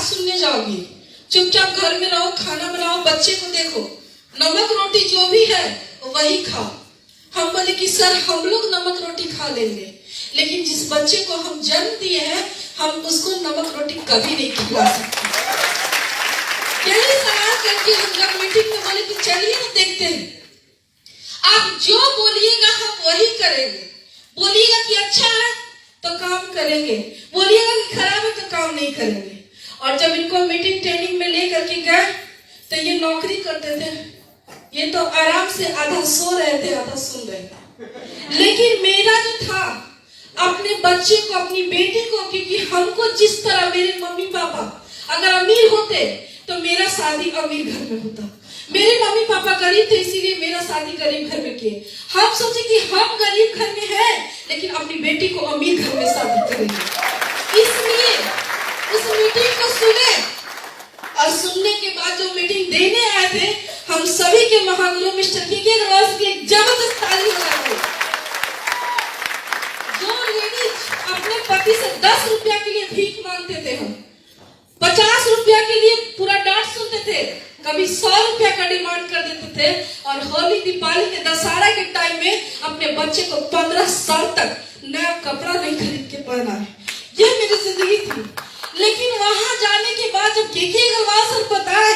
सुनने जाओगी? चुपचाप घर में रहो, खाना बनाओ, बच्चे को देखो, नमक रोटी जो भी है वही खाओ। हम बोले कि सर हम लोग नमक रोटी खा लेंगे, लेकिन जिस बच्चे को हम जन्म दिए हैं हम उसको नमक रोटी कभी नहीं खिला सकते। यही सलाह करके हम जब मीटिंग में बोले कि चलिए ना देखते हैं, आप जो बोलिएगा हम वही करेंगे। बोलिएगा कि अच्छा है तो काम करेंगे, बोलिएगा कि खराब है तो काम नहीं करेंगे। और जब इनको मीटिंग ट्रेनिंग में लेकर के गए तो ये नौकरी करते थे, ये तो आराम से आधा सो रहे थे आधा सुन रहे थे। लेकिन मेरा जो था अपने बच्चे को, अपनी बेटी को, क्योंकि हमको जिस तरह मेरे मम्मी पापा अगर अमीर होते तो मेरा शादी अमीर घर में होता। मेरे मम्मी पापा गरीब थे इसीलिए मेरा शादी गरीब घर में किए। हम सोचे कि हम गरीब घर में हैं लेकिन अपनी बेटी को अमीर घर में शादी करेंगे। इसलिए उस मीटिंग को सुने और सुनने के बाद जो मीटिंग देने आए थे हम सभी के महागुरु मिस्टर के अग्रवाल की जबरदस्त ताली बजाएंगे। जो लेडीज अपने पति से 10 रुपया के लिए भीख मांगते थे, हम 50 रुपया के लिए पूरा डांट सुनते थे, कभी 100 रुपया का डिमांड कर देते थे और होली दीपावली के दशहरा के टाइम में अपने बच्चे को 15 साल तक नया कपड़ा नहीं खरीद के पहना है। ये मेरी जिंदगी थी। लेकिन वहां जाने के बाद जब के अग्रवाल सर बताए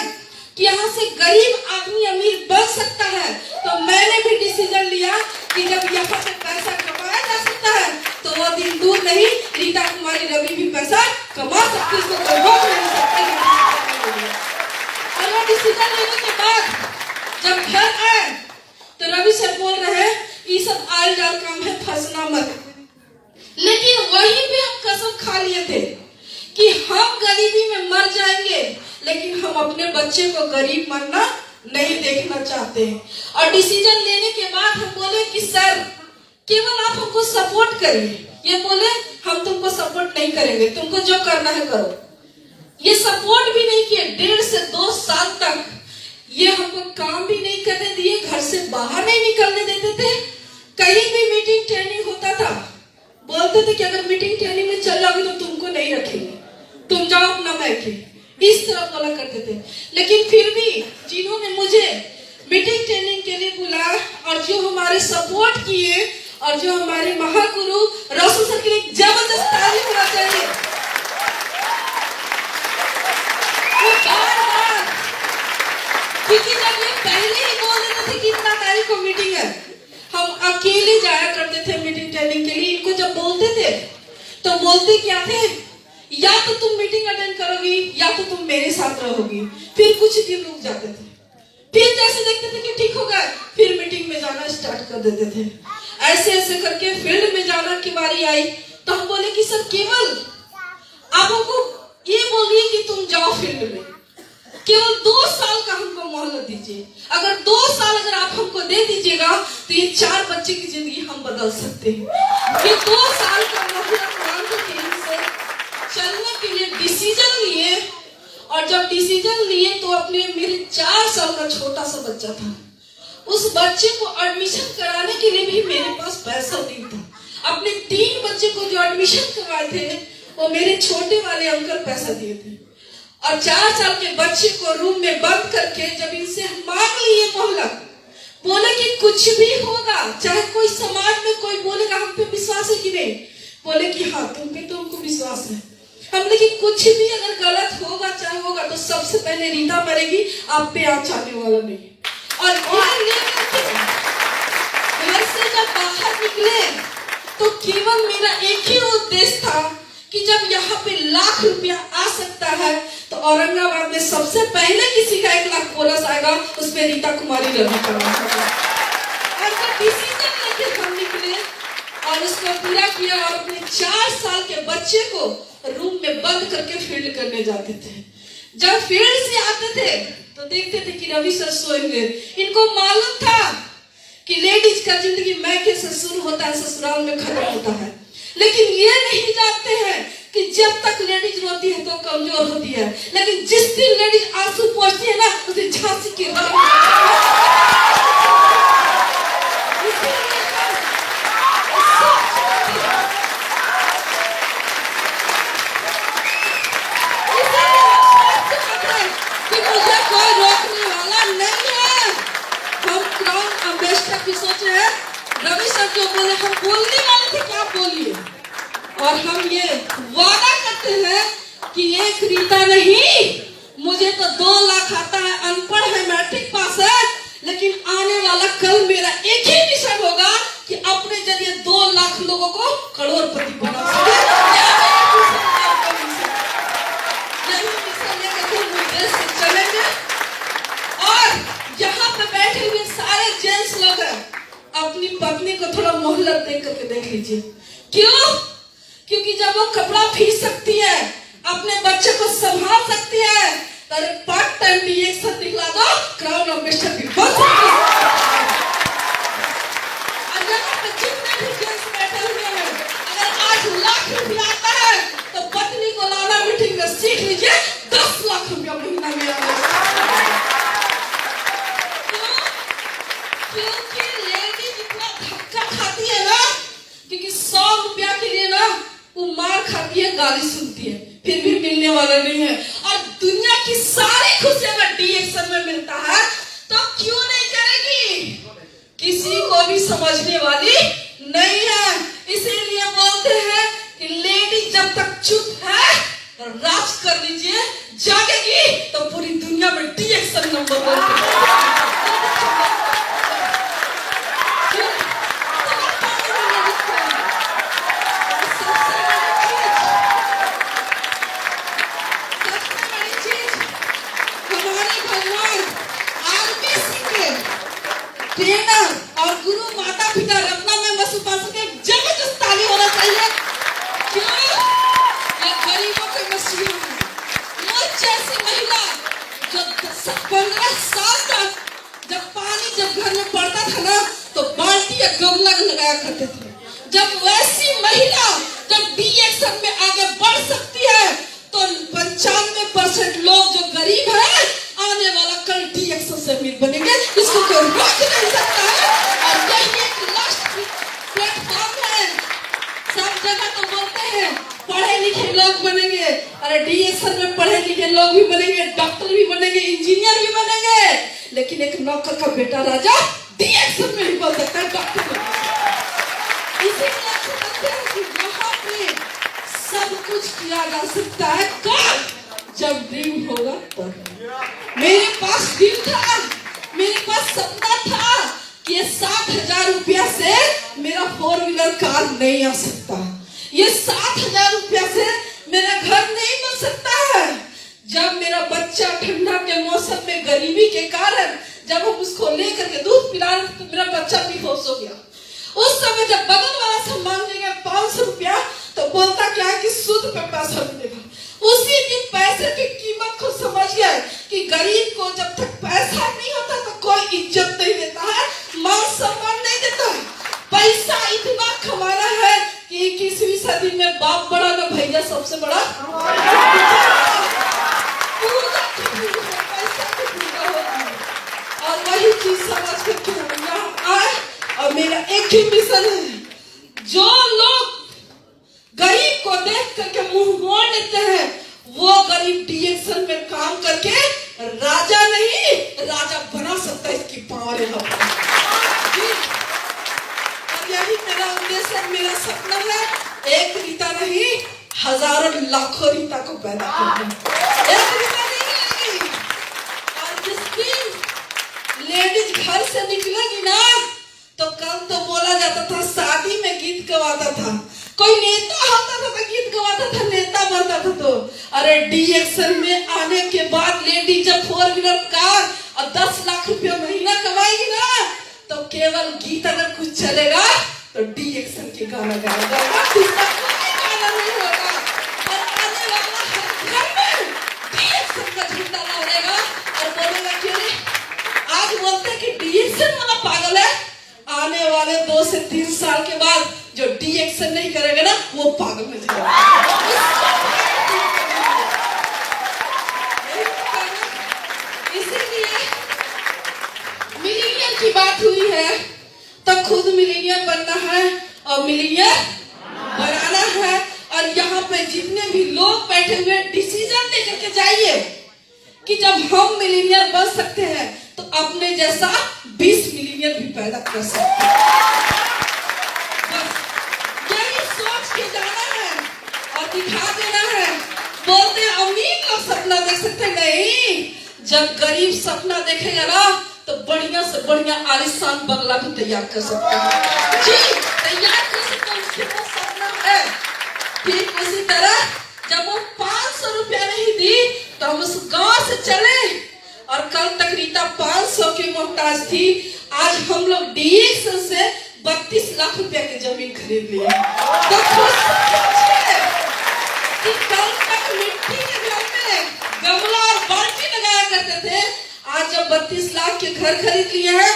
कि यहाँ से गरीब आदमी अमीर बन सकता है तो मैंने भी डिसीजन लिया कि जब यहाँ से पैसा कमाया जा सकता है तो वो दिन दूर नहीं, रीता कुमारी रवि भी पैसा कमा सकती है, इसको कोई रोक नहीं सकता। और वो डिसीजन लेने के बाद जब घर आए तो रवि सर बोल रहे हैं ये सब आयल जाल काम है, फंसना मत। लेकिन वहीं पे हम कसम खा लिए थे कि हम गरीबी में मर जाएंगे लेकिन हम अपने बच्चे को गरीब मरना नहीं देखना चाहते हैं। और डिसीजन लेने के बाद हम बोले कि सर केवल आप हमको सपोर्ट करिए। ये बोले हम तुमको सपोर्ट नहीं करेंगे, तुमको जो करना है करो। ये सपोर्ट भी नहीं किए। 1.5 से 2 साल तक ये हमको काम भी नहीं करने दिए, घर से बाहर नहीं निकलने देते थे। कहीं भी मीटिंग ट्रेनिंग होता था बोलते थे कि अगर मीटिंग ट्रेनिंग में चल जाओगे तो तुमको नहीं रखेंगे, तुम जाओ अपना मैके, इस तरह बोला करते थे। लेकिन फिर भी जिन्होंने मुझे मीटिंग ट्रेनिंग के लिए बुलाया और जो हमारे सपोर्ट किए और जो हमारे महागुरु रोशन सर के लिए जबरदस्त ताली होना चाहिए। वो बार-बार, क्योंकि जब ये पहले ही बोल देते थे कि इतना तारीख को मीटिंग है, हम अकेले जाया करते थे मीटिंग ट्रेनिंग के लिए। इनको जब बोलते थे तो बोलते क्या थे, या तो तुम मीटिंग अटेंड करोगी या तो तुम मेरे साथ रहोगी। फिर कुछ दिन रुक जाते थे, फिर जैसे देखते थे कि ठीक हो गया फिर मीटिंग में जाना स्टार्ट कर देते थे। ऐसे ऐसे करके फील्ड में जाना की बारी आई तो हम बोले कि सर केवल आप हमको ये बोलिए कि तुम जाओ फील्ड में, केवल 2 साल का हमको मोहलत दीजिए। अगर 2 साल अगर आप हमको दे दीजिएगा तो ये 4 बच्चे की जिंदगी हम बदल सकते हैं। ये 2 साल का मोहलत मांगते थे इनसे चलने के लिए डिसीजन लिए। और जब डिसीजन लिए तो अपने मेरे 4 साल का छोटा सा बच्चा था, उस बच्चे को एडमिशन कराने के लिए भी मेरे पास पैसा नहीं था। अपने 3 बच्चे को जो एडमिशन करवाए थे वो मेरे छोटे वाले अंकल पैसा दिए थे। और 4 साल के बच्चे को रूम में बंद करके जब इनसे मांग लिए मोहलत, बोले कि कुछ भी होगा, चाहे कोई समाज में कोई बोलेगा हम पे विश्वास है कि नहीं, बोले कि हाँ तुम पे तो हमको विश्वास है। हमने कि कुछ भी अगर गलत होगा चाहे होगा तो सबसे पहले रीता मरेगी, आप पे आँच आने वाला नहीं। और घर से जब बाहर निकले तो केवल मेरा एक ही उद्देश्य था कि जब यहाँ पे लाख रुपया आ सकता है तो औरंगाबाद में सबसे पहले किसी का 1 लाख बोनस आएगा, उसमें रीता कुमारी रवि करवा सकता। और जब डिसीजन लेके हम निकले और उसको पूरा किया और अपने 4 साल के बच्चे को रूम में बंद करके फील्ड करने जाते थे। जब फील्ड से आते थे तो देखते थे कि रवि सर सोए हुए। इनको मालूम था कि लेडीज का जिंदगी मैके से शुरू होता है, ससुराल में खत्म होता है। लेकिन ये नहीं जानते हैं कि जब तक लेडीज रोती है तो कमजोर होती है, लेकिन जिस दिन लेडीज आंसू पोंछती है ना उस दिन झांसी की रानी कोई रोकने वाला नहीं है। हम क्राउन एम्बेसडर की सोचे हैं, रवि सर जो बोले हम बोलने वाले थे क्या बोलिए, और हम ये वादा करते हैं कि एक रीता नहीं, मुझे तो 2 लाख आता है, अनपढ़ है, मैट्रिक पास है, लेकिन आने वाला कल मेरा एक ही मिशन होगा कि अपने जरिए 2 लाख लोगों को करोड़पति बना सके। यही मिशन लेकर हम देश से चलेंगे। और यहाँ पे बैठे हुए सारे जेंट्स लोग हैं, अपनी पत्नी को थोड़ा मोहलत दे करके देख लीजिए। क्यों? क्योंकि जब वो कपड़ा फीस सकती है, अपने बच्चे को संभाल सकती है, तो एक पार्ट टाइम डीएक्सन दिखला दो, क्राउन एम्बेसडर भी बन सकती है। और यहाँ पे जितने भी जेंट्स बैठे हुए हैं, अगर आज लाख रुपया आता है तो पत्नी को लाना मीटिंग में सीख लीजिए, 10 लाख रुपया महीना में आएगा। क्योंकि लेडी जितना धक्का खाती है ना, क्योंकि 100 रुपया के लिए ना वो मार खाती है, गाली सुनती है, फिर भी मिलने वाला नहीं है। और दुनिया की सारी खुशियां अगर डीएक्सन में मिलता है तो क्यों नहीं करेगी? किसी को भी समझने वाली नहीं है। इसीलिए बोलते हैं कि लेडी जब तक चुप है राज कर लीजिए, जागेगी तो पूरी दुनिया में डीएक्सन नंबर 1। ट्रेनर और गुरु माता पिता रत्ना में वसुपाल के जबरदस्त ताली होना चाहिए। क्यों? ये गरीबों के मसीहा है। मुझ जैसी महिला जो 15 साल तक जब पानी जब घर में पड़ता था ना तो बाल्टी या गमला लगाया करते थे। जब वैसी महिला जब डीएक्सन में आगे बढ़ सकती है तो 95% लोग जो गरीब है आने वाला कल डीएक्सन से अमीर बनेंगे। इसको कोई रोक नहीं सकता है। और यही एक लास्ट प्लेटफॉर्म है। सब जगह तो बोलते हैं पढ़े लिखे लोग बनेंगे, अरे डीएक्सन में पढ़े लिखे लोग भी बनेंगे, डॉक्टर भी बनेंगे, इंजीनियर भी बनेंगे, लेकिन एक नौकर का बेटा राजा डीएक्सन में ही बन सकता है, डॉक्टर बन सकता है। इसीलिए समझते हैं कि यहाँ पे सब कुछ किया जा सकता है कब? जब ड्रीम होगा तब। मेरे पास दिल था, मेरे पास सपना था कि ये 60,000 रुपया से मेरा 4 व्हीलर कार नहीं आ सकता, ये 60,000 रुपया से मेरा घर नहीं बन सकता है। जब मेरा बच्चा ठंडा के मौसम में गरीबी के कारण जब हम उसको लेकर के दूध पिला रहे तो मेरा बच्चा बेहोश हो गया। उस समय जब बगल वाला से मांगने गया 500 रुपया तो बोलता क्या कि सूद पे पैसा मिलेगा। उसी दिन पैसे की कीमत को समझ गया कि गरीब को जब तक पैसा नहीं होता तो कोई इज्जत नहीं देता है, मान सम्मान नहीं देता है। पैसा इतना कमाना है कि 21वीं सदी में बाप बड़ा ना भैया सबसे बड़ा और वही चीज समझ करके हम यहाँ आए। और मेरा एक ही मिशन है, जो लोग गरीब को देख करके मुंह मोड़ लेते हैं वो गरीब डीएक्सन में काम करके राजा नहीं राजा बना सकता है। इसकी पावर है। और यही मेरा उद्देश्य है, मेरा सपना है, एक रीता नहीं हजारों लाखों रीता को पैदा करना। एक रीता नहीं रहेगी। और जिस दिन लेडीज घर से निकलेगी ना तो कल तो बोला जाता था शादी में गीत गवाता था, कोई नेता होता था तो गीत गवाता था, नेता बनता था। तो अरे डीएक्सन में आने के बाद लेडी जब 4 व्हीलर कार और 10 लाख रुपया महीना कमाएगी ना तो केवल गीत अगर कुछ चलेगा तो डीएक्सन के गाना गाएगा, दूसरा कोई गाना नहीं होगा। और आने वाला हर घर में डीएक्सन का झंडा लहरेगा और बोलेगा कि अरे आज बोलते हैं कि डीएक्सन वाला पागल है, आने वाले 2 से 3 साल के बाद जो डीएक्सन नहीं करेगा ना वो पागल हो जाएगा। इसीलिए मिलीनियर की बात हुई है तो खुद मिलीनियर बनना है और मिलीनियर बनाना है। और यहाँ पे जितने भी लोग बैठे हुए डिसीजन लेकर के जाइए कि जब हम मिलीनियर बन सकते हैं तो अपने जैसा 20 मिलीनियर भी पैदा कर सकते हैं। बस यही सोच के जाना है और दिखा देना है। बोलते हैं अमीर लोग सपना देख सकते हैं, नहीं, जब गरीब सपना देखेगा ना तो बढ़िया से बढ़िया आलिशान बंगला भी तैयार कर सकता है। जी, तैयार कर सकता है, उसके पास सपना है। ठीक उसी तरह जब वो 500 रुपया नहीं दी तो हम उस गांव से चले और कल तक रीता 500 की मोहताज थी, आज हम लोग डीएक्सन से 32 लाख रुपया की जमीन खरीद लिए। तो खुश कि कल तक मिट्टी के घर में गमला और बाल्टी लगाया करते थे, आज जब 32 लाख के घर खरीद लिए हैं,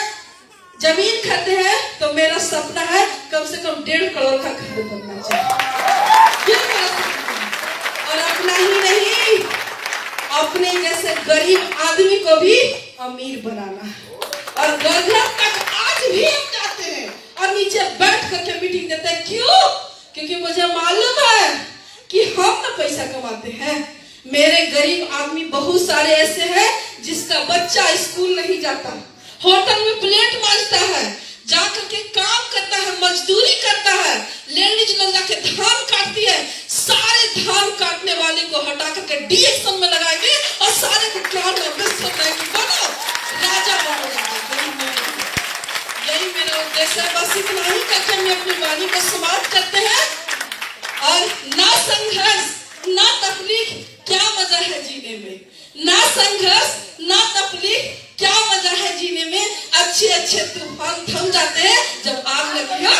जमीन खरीदे हैं, तो मेरा सपना है कम से कम 1.5 करोड़ का घर बनना चाहिए। और अपना ही नहीं, अपने जैसे गरीब आदमी को भी अमीर बनाना है। और घर तक आज भी हम जाते हैं और नीचे बैठ करके मीटिंग देते हैं। क्यों? क्योंकि मुझे मालूम है कि हम ना पैसा कमाते हैं। मेरे गरीब आदमी बहुत सारे ऐसे हैं जिसका बच्चा स्कूल नहीं जाता, होटल में प्लेट मांजता है, जाकर के काम करता है, मजदूरी करता है, लेडीज लोग जाके धान काटती है। सारे धान काटने वाले को हटा करके डीएक्सन में लगाएंगे और सारे को क्राउड में बनो राजा बनो। यही मेरा उद्देश्य है। बस इतना ही करके हम अपनी वाणी को समाप्त करते हैं। और ना संघर्ष ना तकलीफ, क्या मजा है जीने में। ना संघर्ष ना तकलीफ, क्या मजा है जीने में। अच्छे अच्छे तूफान थम जाते हैं जब आग लगी हो